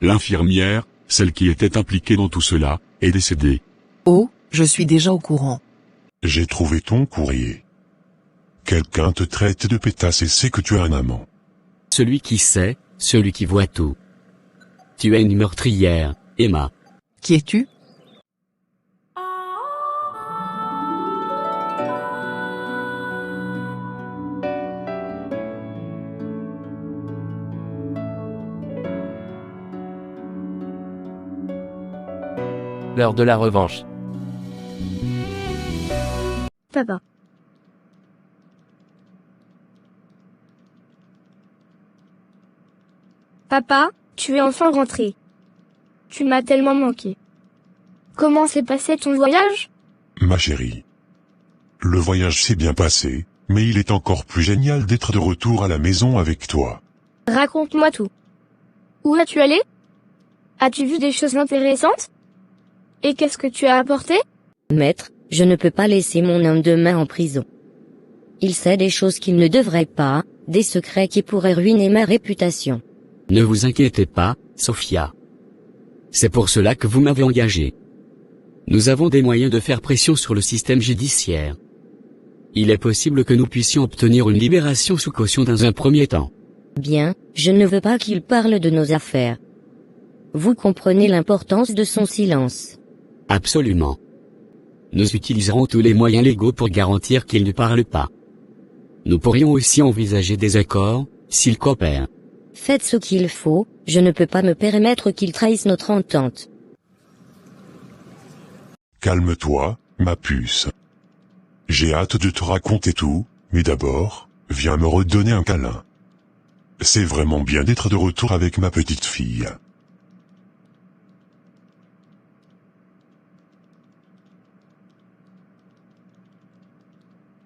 L'infirmière, celle qui était impliquée dans tout cela, est décédée. Oh, je suis déjà au courant. J'ai trouvé ton courrier. Quelqu'un te traite de pétasse et sait que tu as un amant. Celui qui sait, celui qui voit tout. Tu es une meurtrière, Emma. Qui es-tu? L'heure de la revanche. Papa. Papa, tu es enfin rentré. Tu m'as tellement manqué. Comment s'est passé ton voyage? Ma chérie. Le voyage s'est bien passé, mais il est encore plus génial d'être de retour à la maison avec toi. Raconte-moi tout. Où es-tu allé? As-tu vu des choses intéressantes? Et qu'est-ce que tu as apporté? Maître, je ne peux pas laisser mon homme de main en prison. Il sait des choses qu'il ne devrait pas, des secrets qui pourraient ruiner ma réputation. Ne vous inquiétez pas, Sophia. C'est pour cela que vous m'avez engagé. Nous avons des moyens de faire pression sur le système judiciaire. Il est possible que nous puissions obtenir une libération sous caution dans un premier temps. Bien, je ne veux pas qu'il parle de nos affaires. Vous comprenez l'importance de son silence. Absolument. Nous utiliserons tous les moyens légaux pour garantir qu'il ne parle pas. Nous pourrions aussi envisager des accords, s'il coopère. Faites ce qu'il faut, je ne peux pas me permettre qu'il trahisse notre entente. Calme-toi, ma puce. J'ai hâte de te raconter tout, mais d'abord, viens me redonner un câlin. C'est vraiment bien d'être de retour avec ma petite fille.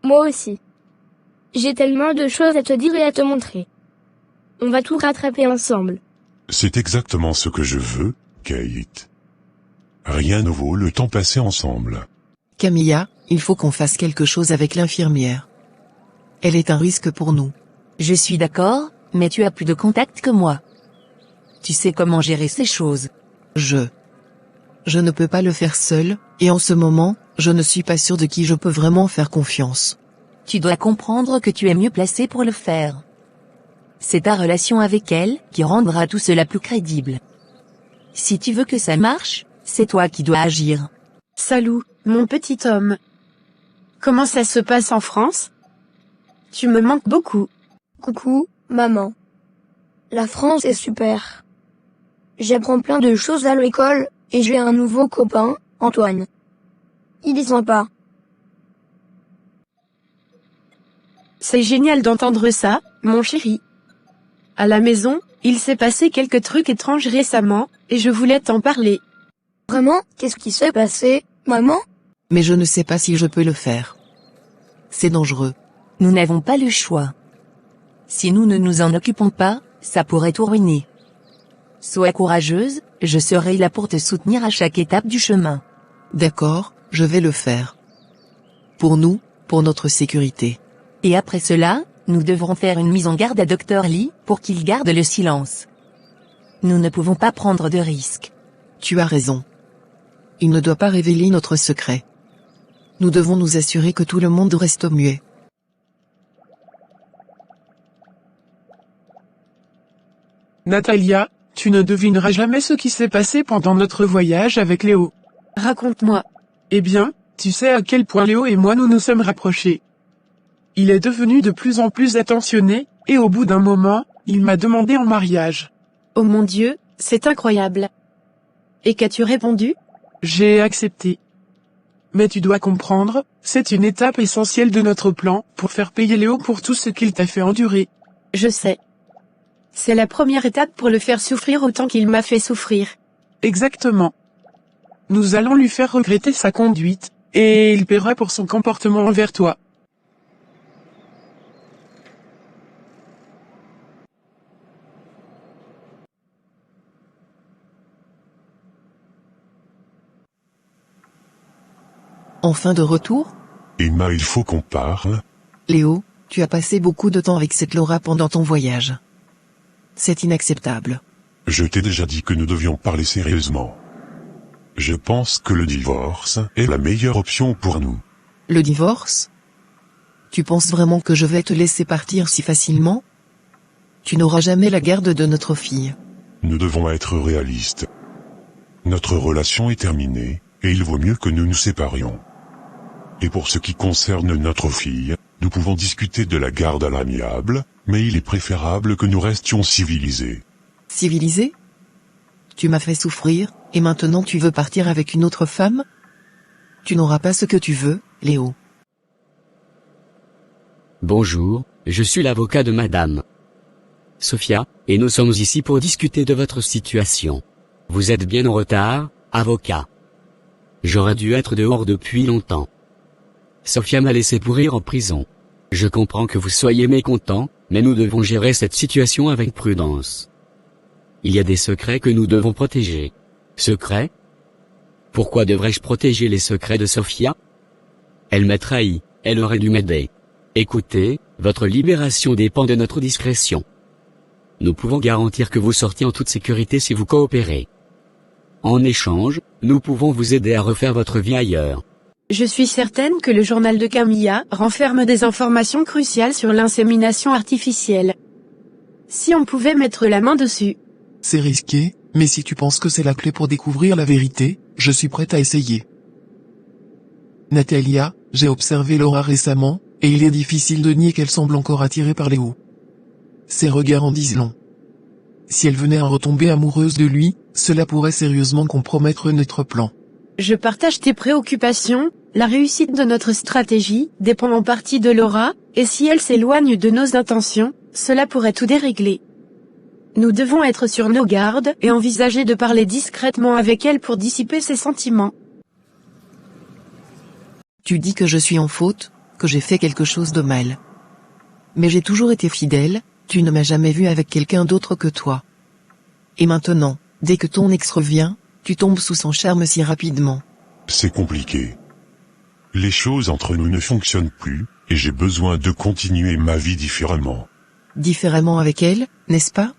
Moi aussi. J'ai tellement de choses à te dire et à te montrer. On va tout rattraper ensemble. C'est exactement ce que je veux, Kate. Rien ne vaut le temps passé ensemble. Camilla, il faut qu'on fasse quelque chose avec l'infirmière. Elle est un risque pour nous. Je suis d'accord, mais tu as plus de contact que moi. Tu sais comment gérer ces choses. Je ne peux pas le faire seul, et en ce moment, je ne suis pas sûr de qui je peux vraiment faire confiance. Tu dois comprendre que tu es mieux placé pour le faire. C'est ta relation avec elle qui rendra tout cela plus crédible. Si tu veux que ça marche, c'est toi qui dois agir. Salut, mon petit homme. Comment ça se passe en France? Tu me manques beaucoup. Coucou, maman. La France est super. J'apprends plein de choses à l'école, et j'ai un nouveau copain, Antoine. Il est sympa. C'est génial d'entendre ça, mon chéri. À la maison, il s'est passé quelques trucs étranges récemment, et je voulais t'en parler. Vraiment? Qu'est-ce qui s'est passé, maman? Mais je ne sais pas si je peux le faire. C'est dangereux. Nous n'avons pas le choix. Si nous ne nous en occupons pas, ça pourrait tout ruiner. Sois courageuse, je serai là pour te soutenir à chaque étape du chemin. D'accord, je vais le faire. Pour nous, pour notre sécurité. Et après cela, nous devrons faire une mise en garde à Dr Lee pour qu'il garde le silence. Nous ne pouvons pas prendre de risques. Tu as raison. Il ne doit pas révéler notre secret. Nous devons nous assurer que tout le monde reste muet. Natalia, tu ne devineras jamais ce qui s'est passé pendant notre voyage avec Léo. Raconte-moi. Eh bien, tu sais à quel point Léo et moi nous nous sommes rapprochés. Il est devenu de plus en plus attentionné, et au bout d'un moment, il m'a demandé en mariage. Oh mon Dieu, c'est incroyable. Et qu'as-tu répondu? J'ai accepté. Mais tu dois comprendre, c'est une étape essentielle de notre plan, pour faire payer Léo pour tout ce qu'il t'a fait endurer. Je sais. C'est la première étape pour le faire souffrir autant qu'il m'a fait souffrir. Exactement. Nous allons lui faire regretter sa conduite, et il paiera pour son comportement envers toi. Enfin de retour? Emma, il faut qu'on parle. Léo, tu as passé beaucoup de temps avec cette Laura pendant ton voyage. C'est inacceptable. Je t'ai déjà dit que nous devions parler sérieusement. Je pense que le divorce est la meilleure option pour nous. Le divorce? Tu penses vraiment que je vais te laisser partir si facilement? Tu n'auras jamais la garde de notre fille. Nous devons être réalistes. Notre relation est terminée, et il vaut mieux que nous nous séparions. Et pour ce qui concerne notre fille, nous pouvons discuter de la garde à l'amiable, mais il est préférable que nous restions civilisés. Civilisé? Tu m'as fait souffrir, et maintenant tu veux partir avec une autre femme? Tu n'auras pas ce que tu veux, Léo. Bonjour, je suis l'avocat de madame Sophia, et nous sommes ici pour discuter de votre situation. Vous êtes bien en retard, avocat. J'aurais dû être dehors depuis longtemps. Sophia m'a laissé pourrir en prison. Je comprends que vous soyez mécontent, mais nous devons gérer cette situation avec prudence. Il y a des secrets que nous devons protéger. Secrets? Pourquoi devrais-je protéger les secrets de Sophia? Elle m'a trahi, elle aurait dû m'aider. Écoutez, votre libération dépend de notre discrétion. Nous pouvons garantir que vous sortiez en toute sécurité si vous coopérez. En échange, nous pouvons vous aider à refaire votre vie ailleurs. Je suis certaine que le journal de Camilla renferme des informations cruciales sur l'insémination artificielle. Si on pouvait mettre la main dessus. C'est risqué, mais si tu penses que c'est la clé pour découvrir la vérité, je suis prête à essayer. Natalia, j'ai observé Laura récemment, et il est difficile de nier qu'elle semble encore attirée par Léo. Ses regards en disent long. Si elle venait à retomber amoureuse de lui, cela pourrait sérieusement compromettre notre plan. Je partage tes préoccupations, la réussite de notre stratégie dépend en partie de Laura, et si elle s'éloigne de nos intentions, cela pourrait tout dérégler. Nous devons être sur nos gardes et envisager de parler discrètement avec elle pour dissiper ses sentiments. Tu dis que je suis en faute, que j'ai fait quelque chose de mal. Mais j'ai toujours été fidèle, tu ne m'as jamais vu avec quelqu'un d'autre que toi. Et maintenant, dès que ton ex revient, tu tombes sous son charme si rapidement. C'est compliqué. Les choses entre nous ne fonctionnent plus, et j'ai besoin de continuer ma vie différemment. Différemment avec elle, n'est-ce pas?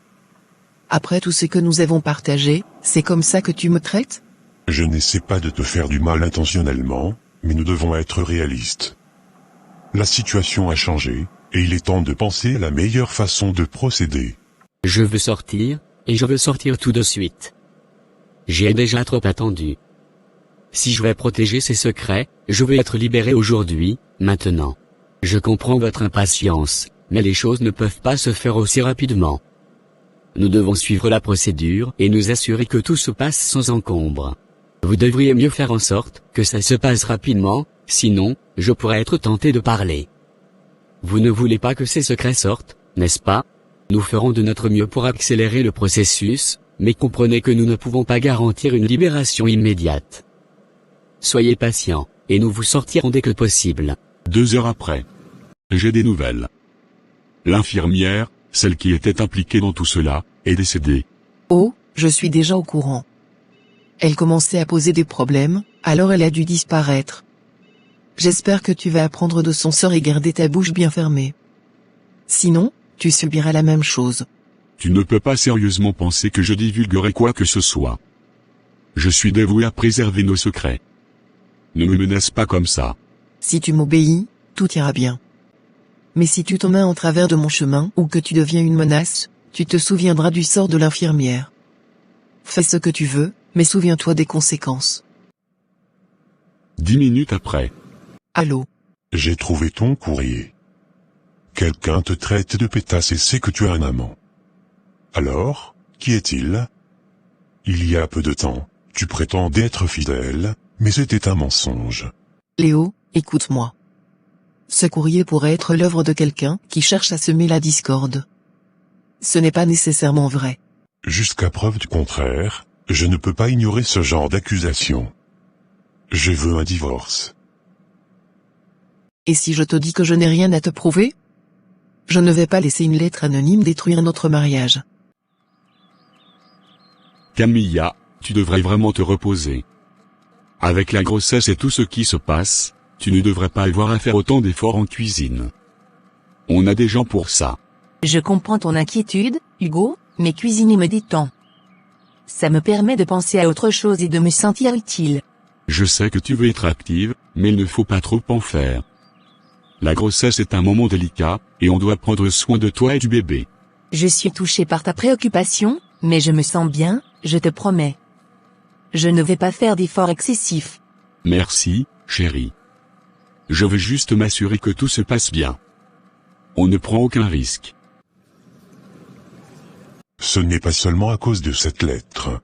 Après tout ce que nous avons partagé, c'est comme ça que tu me traites? Je n'essaie pas de te faire du mal intentionnellement, mais nous devons être réalistes. La situation a changé, et il est temps de penser à la meilleure façon de procéder. Je veux sortir, et je veux sortir tout de suite. J'ai déjà trop attendu. Si je vais protéger ces secrets, je veux être libéré aujourd'hui, maintenant. Je comprends votre impatience, mais les choses ne peuvent pas se faire aussi rapidement. Nous devons suivre la procédure et nous assurer que tout se passe sans encombre. Vous devriez mieux faire en sorte que ça se passe rapidement, sinon, je pourrais être tenté de parler. Vous ne voulez pas que ces secrets sortent, n'est-ce pas? Nous ferons de notre mieux pour accélérer le processus, mais comprenez que nous ne pouvons pas garantir une libération immédiate. Soyez patient, et nous vous sortirons dès que possible. 2 heures après. J'ai des nouvelles. L'infirmière, celle qui était impliquée dans tout cela, est décédée. Oh, je suis déjà au courant. Elle commençait à poser des problèmes, alors elle a dû disparaître. J'espère que tu vas apprendre de son sort et garder ta bouche bien fermée. Sinon, tu subiras la même chose. Tu ne peux pas sérieusement penser que je divulguerai quoi que ce soit. Je suis dévoué à préserver nos secrets. Ne me menace pas comme ça. Si tu m'obéis, tout ira bien. Mais si tu te mets en travers de mon chemin ou que tu deviens une menace, tu te souviendras du sort de l'infirmière. Fais ce que tu veux, mais souviens-toi des conséquences. 10 minutes après. Allô? J'ai trouvé ton courrier. Quelqu'un te traite de pétasse et sait que tu as un amant. Alors, qui est-il? Il y a peu de temps, tu prétendais être fidèle, mais c'était un mensonge. Léo, écoute-moi. Ce courrier pourrait être l'œuvre de quelqu'un qui cherche à semer la discorde. Ce n'est pas nécessairement vrai. Jusqu'à preuve du contraire, je ne peux pas ignorer ce genre d'accusation. Je veux un divorce. Et si je te dis que je n'ai rien à te prouver? Je ne vais pas laisser une lettre anonyme détruire notre mariage. Camilla, tu devrais vraiment te reposer. Avec la grossesse et tout ce qui se passe, tu ne devrais pas avoir à faire autant d'efforts en cuisine. On a des gens pour ça. Je comprends ton inquiétude, Hugo, mais cuisiner me détend. Ça me permet de penser à autre chose et de me sentir utile. Je sais que tu veux être active, mais il ne faut pas trop en faire. La grossesse est un moment délicat, et on doit prendre soin de toi et du bébé. Je suis touchée par ta préoccupation, mais je me sens bien, je te promets. Je ne vais pas faire d'efforts excessifs. Merci, chérie. Je veux juste m'assurer que tout se passe bien. On ne prend aucun risque. Ce n'est pas seulement à cause de cette lettre.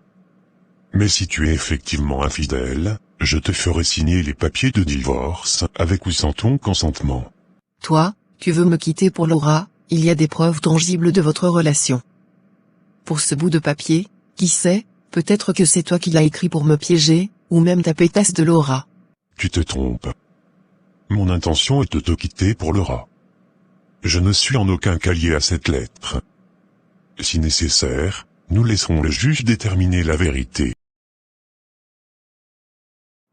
Mais si tu es effectivement infidèle, je te ferai signer les papiers de divorce, avec ou sans ton consentement. Toi, tu veux me quitter pour Laura, il y a des preuves tangibles de votre relation. Pour ce bout de papier, qui sait, peut-être que c'est toi qui l'as écrit pour me piéger, ou même ta pétasse de Laura. Tu te trompes. Mon intention est de te quitter pour Laura. Je ne suis en aucun cas lié à cette lettre. Si nécessaire, nous laisserons le juge déterminer la vérité.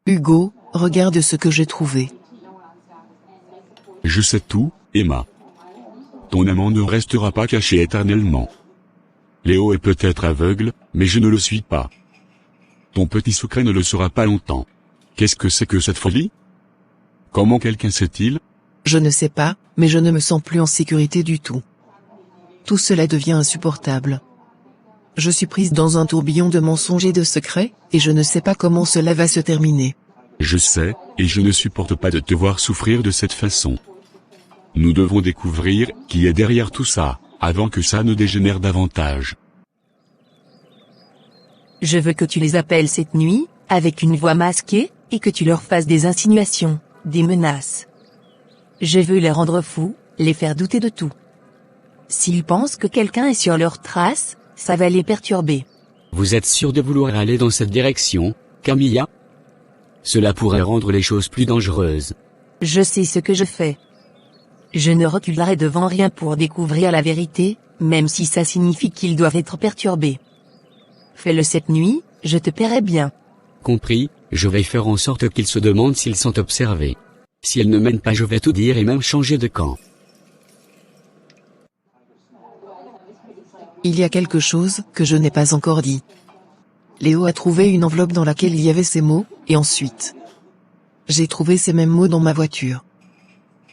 Hugo, regarde ce que j'ai trouvé. Je sais tout, Emma. Ton amant ne restera pas caché éternellement. Léo est peut-être aveugle, mais je ne le suis pas. Ton petit secret ne le sera pas longtemps. Qu'est-ce que c'est que cette folie? Comment quelqu'un sait-il? Je ne sais pas, mais je ne me sens plus en sécurité du tout. Tout cela devient insupportable. Je suis prise dans un tourbillon de mensonges et de secrets, et je ne sais pas comment cela va se terminer. Je sais, et je ne supporte pas de te voir souffrir de cette façon. Nous devons découvrir qui est derrière tout ça, avant que ça ne dégénère davantage. Je veux que tu les appelles cette nuit, avec une voix masquée, et que tu leur fasses des insinuations, des menaces. Je veux les rendre fous, les faire douter de tout. S'ils pensent que quelqu'un est sur leurs traces, ça va les perturber. Vous êtes sûr de vouloir aller dans cette direction, Camilla? Cela pourrait rendre les choses plus dangereuses. Je sais ce que je fais. Je ne reculerai devant rien pour découvrir la vérité, même si ça signifie qu'ils doivent être perturbés. Fais-le cette nuit, je te paierai bien. Compris, je vais faire en sorte qu'ils se demandent s'ils sont observés. Si elles ne mènent pas, je vais tout dire et même changer de camp. Il y a quelque chose que je n'ai pas encore dit. Léo a trouvé une enveloppe dans laquelle il y avait ces mots, et ensuite, j'ai trouvé ces mêmes mots dans ma voiture.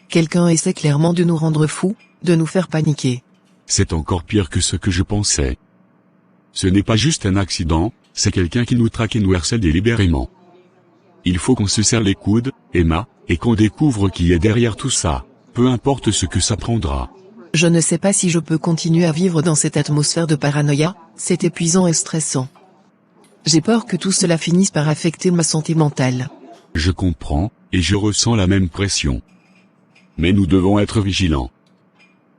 Quelqu'un essaie clairement de nous rendre fous, de nous faire paniquer. C'est encore pire que ce que je pensais. Ce n'est pas juste un accident, c'est quelqu'un qui nous traque et nous harcèle délibérément. Il faut qu'on se serre les coudes, Emma, et qu'on découvre qui est derrière tout ça, peu importe ce que ça prendra. Je ne sais pas si je peux continuer à vivre dans cette atmosphère de paranoïa, c'est épuisant et stressant. J'ai peur que tout cela finisse par affecter ma santé mentale. Je comprends, et je ressens la même pression. Mais nous devons être vigilants.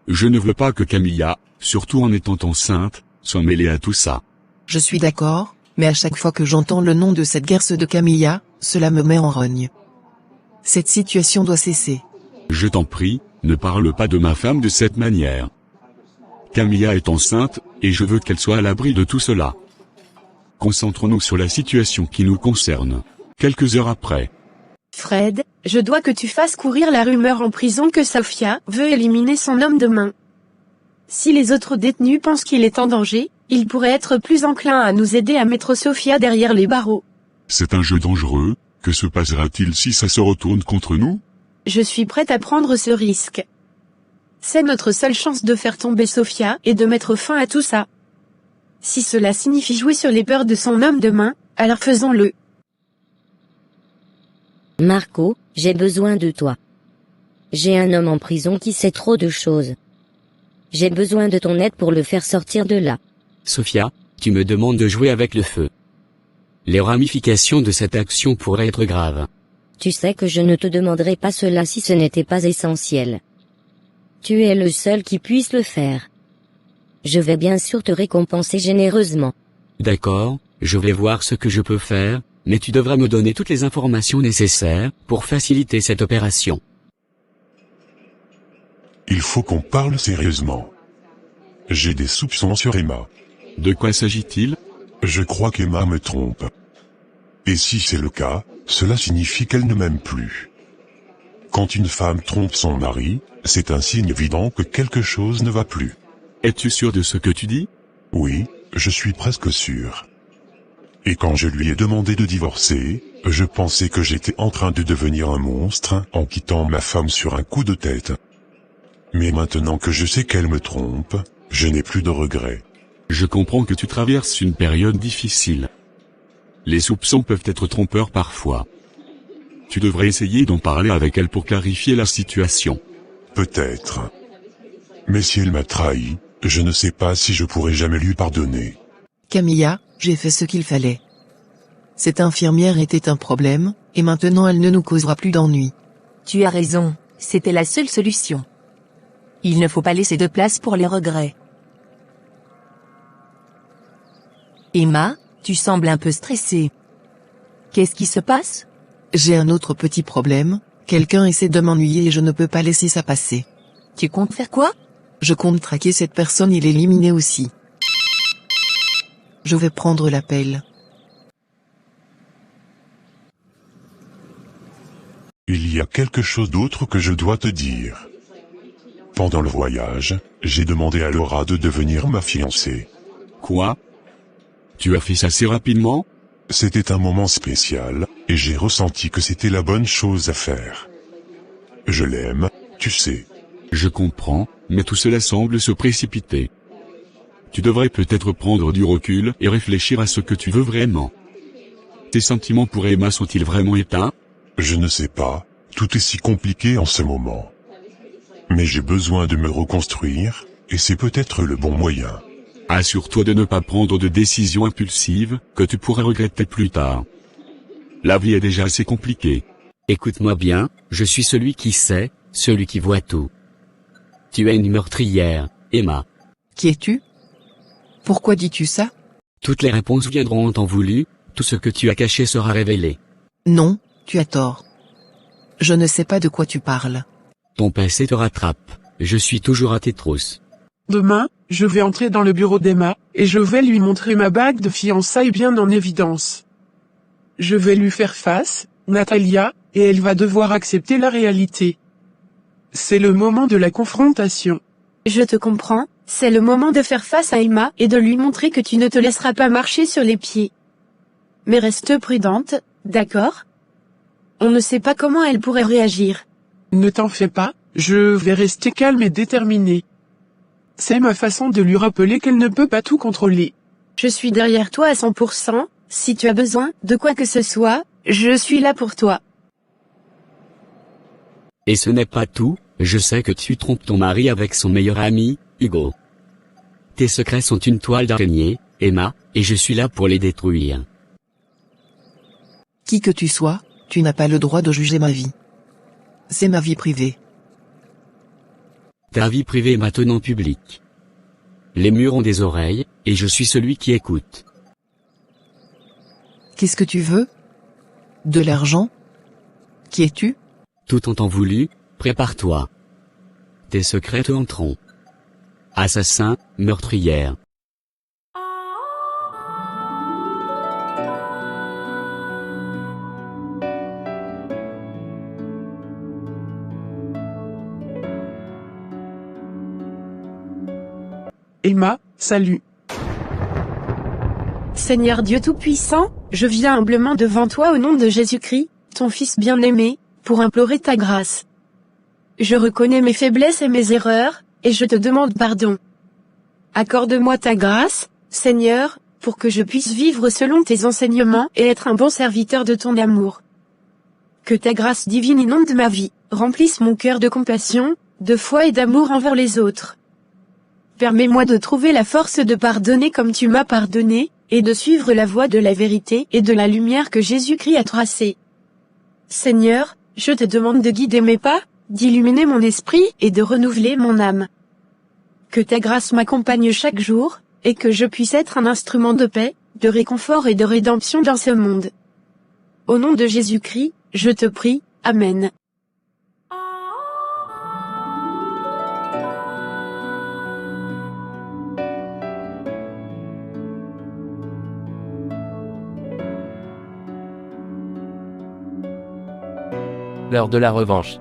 Je ne veux pas que Camilla, surtout en étant enceinte, soit mêlée à tout ça. Je suis d'accord, mais à chaque fois que j'entends le nom de cette garce de Camilla, cela me met en rogne. Cette situation doit cesser. Je t'en prie, ne parle pas de ma femme de cette manière. Camilla est enceinte, et je veux qu'elle soit à l'abri de tout cela. Concentrons-nous sur la situation qui nous concerne. Quelques heures après. Fred, je dois que tu fasses courir la rumeur en prison que Sofia veut éliminer son homme de main. Si les autres détenus pensent qu'il est en danger, ils pourraient être plus enclins à nous aider à mettre Sofia derrière les barreaux. C'est un jeu dangereux, que se passera-t-il si ça se retourne contre nous? Je suis prête à prendre ce risque. C'est notre seule chance de faire tomber Sofia et de mettre fin à tout ça. Si cela signifie jouer sur les peurs de son homme de main, alors faisons-le. Marco, j'ai besoin de toi. J'ai un homme en prison qui sait trop de choses. J'ai besoin de ton aide pour le faire sortir de là. Sofia, tu me demandes de jouer avec le feu. Les ramifications de cette action pourraient être graves. Tu sais que je ne te demanderai pas cela si ce n'était pas essentiel. Tu es le seul qui puisse le faire. Je vais bien sûr te récompenser généreusement. D'accord, je vais voir ce que je peux faire, mais tu devras me donner toutes les informations nécessaires pour faciliter cette opération. Il faut qu'on parle sérieusement. J'ai des soupçons sur Emma. De quoi s'agit-il? Je crois qu'Emma me trompe. Et si c'est le cas, cela signifie qu'elle ne m'aime plus. Quand une femme trompe son mari, c'est un signe évident que quelque chose ne va plus. Es-tu sûr de ce que tu dis? Oui, je suis presque sûr. Et quand je lui ai demandé de divorcer, je pensais que j'étais en train de devenir un monstre en quittant ma femme sur un coup de tête. Mais maintenant que je sais qu'elle me trompe, je n'ai plus de regrets. Je comprends que tu traverses une période difficile. Les soupçons peuvent être trompeurs parfois. Tu devrais essayer d'en parler avec elle pour clarifier la situation. Peut-être. Mais si elle m'a trahi, je ne sais pas si je pourrai jamais lui pardonner. Camilla, j'ai fait ce qu'il fallait. Cette infirmière était un problème, et maintenant elle ne nous causera plus d'ennuis. Tu as raison, c'était la seule solution. Il ne faut pas laisser de place pour les regrets. Emma, tu sembles un peu stressée. Qu'est-ce qui se passe? J'ai un autre petit problème, quelqu'un essaie de m'ennuyer et je ne peux pas laisser ça passer. Tu comptes faire quoi? Je compte traquer cette personne et l'éliminer aussi. Je vais prendre l'appel. Il y a quelque chose d'autre que je dois te dire. Pendant le voyage, j'ai demandé à Laura de devenir ma fiancée. Quoi? Tu as fait ça si rapidement? C'était un moment spécial, et j'ai ressenti que c'était la bonne chose à faire. Je l'aime, tu sais. Je comprends, mais tout cela semble se précipiter. Tu devrais peut-être prendre du recul et réfléchir à ce que tu veux vraiment. Tes sentiments pour Emma sont-ils vraiment éteints? Je ne sais pas, tout est si compliqué en ce moment. Mais j'ai besoin de me reconstruire, et c'est peut-être le bon moyen. Assure-toi de ne pas prendre de décisions impulsives, que tu pourrais regretter plus tard. La vie est déjà assez compliquée. Écoute-moi bien, je suis celui qui sait, celui qui voit tout. Tu es une meurtrière, Emma. Qui es-tu? Pourquoi dis-tu ça? Toutes les réponses viendront en temps voulu, tout ce que tu as caché sera révélé. Non, tu as tort. Je ne sais pas de quoi tu parles. Ton passé te rattrape, je suis toujours à tes trousses. Demain, je vais entrer dans le bureau d'Emma, et je vais lui montrer ma bague de fiançailles bien en évidence. Je vais lui faire face, Natalia, et elle va devoir accepter la réalité. C'est le moment de la confrontation. Je te comprends, c'est le moment de faire face à Emma et de lui montrer que tu ne te laisseras pas marcher sur les pieds. Mais reste prudente, d'accord? On ne sait pas comment elle pourrait réagir. Ne t'en fais pas, je vais rester calme et déterminé. C'est ma façon de lui rappeler qu'elle ne peut pas tout contrôler. Je suis derrière toi à 100%, si tu as besoin de quoi que ce soit, je suis là pour toi. Et ce n'est pas tout, je sais que tu trompes ton mari avec son meilleur ami, Hugo. Tes secrets sont une toile d'araignée, Emma, et je suis là pour les détruire. Qui que tu sois, tu n'as pas le droit de juger ma vie. C'est ma vie privée. Ta vie privée est maintenant publique. Les murs ont des oreilles, et je suis celui qui écoute. Qu'est-ce que tu veux? De l'argent? Qui es-tu? Tout en temps voulu, prépare-toi. Tes secrets te hanteront. Assassin, meurtrière. Emma, salut. Seigneur Dieu Tout-Puissant, je viens humblement devant toi au nom de Jésus-Christ, ton Fils bien-aimé, pour implorer ta grâce. Je reconnais mes faiblesses et mes erreurs, et je te demande pardon. Accorde-moi ta grâce, Seigneur, pour que je puisse vivre selon tes enseignements et être un bon serviteur de ton amour. Que ta grâce divine inonde ma vie, remplisse mon cœur de compassion, de foi et d'amour envers les autres. Permets-moi de trouver la force de pardonner comme tu m'as pardonné, et de suivre la voie de la vérité et de la lumière que Jésus-Christ a tracée. Seigneur, je te demande de guider mes pas, d'illuminer mon esprit et de renouveler mon âme. Que ta grâce m'accompagne chaque jour, et que je puisse être un instrument de paix, de réconfort et de rédemption dans ce monde. Au nom de Jésus-Christ, je te prie, Amen. L'heure de la revanche.